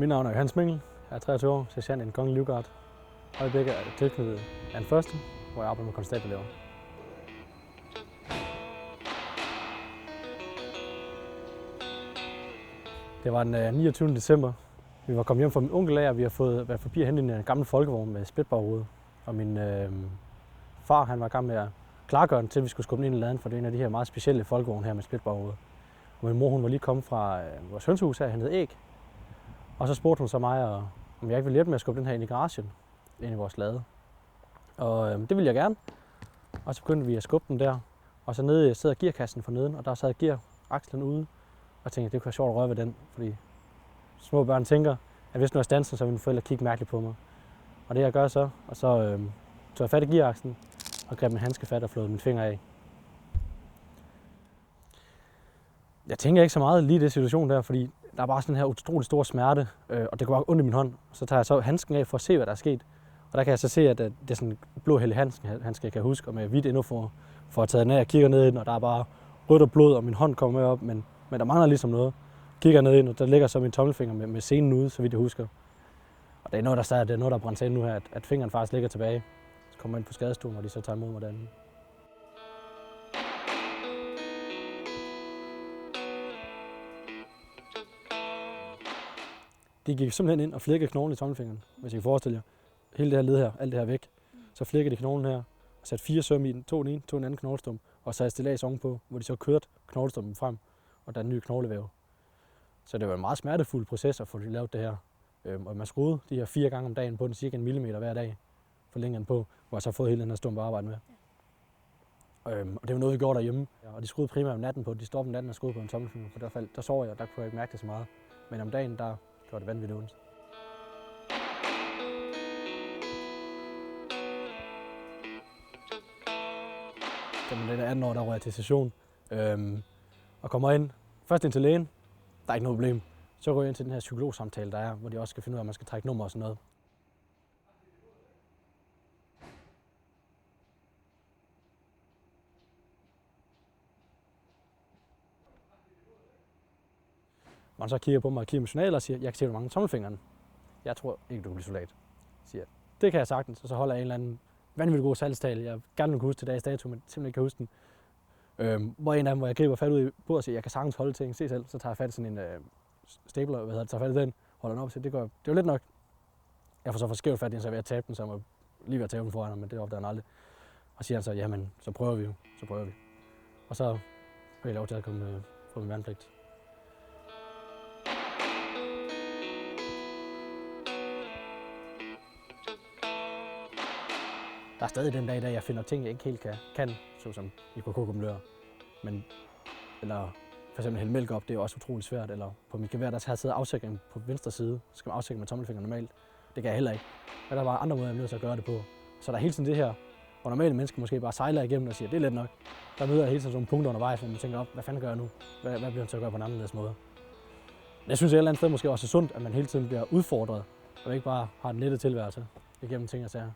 Mit navn er Johannes Mingel. Jeg er 23 år, sergeant i den kongelige livgarde. Øjeblikket er tilknyttet af den første, hvor jeg arbejder med konstabelelever. Det var den 29. december. Vi var kommet hjem fra min onkel af, og vi har fået været forbi at hente en gammel folkevogn med splitbagrude. Og min far han var i gang med at klargøre den til, at vi skulle skubbe den ind i laden, for det er en af de her meget specielle folkevogne her med splitbagrude. Og min mor hun var lige kommet fra vores hønsehus her og hentede æg. Og så spurgte hun så mig, om jeg ikke ville hjælpe med at skubbe den her ind i garagen, ind i vores lade. Og det ville jeg gerne. Og så begyndte vi at skubbe den der. Og så nede sidder gearkassen for neden, og der sad gearakslen ude. Og jeg tænkte, det kunne være sjovt at røre ved den, fordi små børn tænker, at hvis nu er standsen, så vil mine forældre kigge mærkeligt på mig. Og det jeg gør så, og så tog jeg fat i gearaksen og greb min handske fat og flåede mine fingre af. Jeg tænker ikke så meget lige i det situation der, fordi der er bare sådan her utrolig stor smerte, og det går bare ondt i min hånd. Så tager jeg så handsken af for at se, hvad der er sket. Og der kan jeg så se, at det er sådan en blå hellig handske, jeg kan huske, og med hvidt endnu for at tage den af. Jeg kigger ned ind, og der er bare rødt og blod, og min hånd kommer med op, men der mangler ligesom noget. Kigger ned ind, og der ligger så min tommelfinger med senen ude, så vidt jeg husker. Og det er noget, der er brændt ind nu her, at fingeren faktisk ligger tilbage. Så kommer jeg ind på skadestuen, og de så tager imod mig derinde. De gik simpelthen ind og flækkede knoglen i tommelfingeren, hvis I kan forestille jer. Hele det her led her, alt det her væk. Så flækkede de knoglen her, og satte 4 søm i den, to den anden knoglestum, og satte stillads ovenpå, hvor de så kørte knoglestummen frem, og der er en ny knoglevæv. Så det var en meget smertefuld proces at få lavet det her. Og man skruede de her 4 gange om dagen på den, cirka 1 millimeter hver dag, forlængede den på, hvor jeg så fået hele den her stump at arbejde med. Og det var noget, vi gjorde derhjemme. Og de skruede primært om natten på, de stoppede om natten og skruede på en tommelfinger, for der sov jeg, og der kunne jeg ikke mærke det så meget. Men om dagen, der gjorde det vanvittigt ondt. Da man er 18 år, der røg jeg til session og kommer ind. Først ind til lægen, der er ikke noget problem. Så går jeg ind til den her psykologsamtale, der er, hvor de også skal finde ud af, at man skal trække nummer og sådan noget. Man så kigger på mig og kigger med journal og siger, jeg kan se, hvor mange tommelfingeren. Jeg tror ikke, du kan blive soldat. Siger, det kan jeg sagtens. Og så holder jeg en eller anden vanvittig god salgstale. Jeg gerne vil kunne huske til dags dato, men simpelthen ikke kan huske den. Hvor en af dem, hvor jeg griber fat ud i bordet og siger, jeg kan sagtens holde ting, se selv. Så tager jeg fat i sådan en stapler, tager fat i den, holder den op og siger, det er jo lidt nok. Jeg får så for skævt fat i den, så jeg er ved at tabe den, så jeg må lige ved at tabe den foran ham, men det opdager han aldrig. Og siger han så, jamen, så prøver vi. Og så får jeg lov til at komme på min værnepligt. Der er stadig den dag i dag, jeg finder ting, jeg ikke helt kan såsom IKK-kumulør. Men, eller for eksempel hælde mælk op, det er også utroligt svært. Eller på mit gevær, der har siddet afsikring på venstre side, så skal man afsikre med tommelfingeren normalt. Det kan jeg heller ikke. Og der var andre måder, jeg nødt til at gøre det på. Så der er hele tiden det her, hvor normale mennesker måske bare sejler igennem og siger, det er let nok. Der møder jeg hele tiden sådan nogle punkter undervejs, hvor man tænker op, hvad fanden gør jeg nu? Hvad bliver jeg til at gøre på en anderledes måde? Jeg synes et eller andet sted måske også er sundt, at man hele tiden bliver udfordret, og ikke bare har den lette tilværelse igennem ting og sager.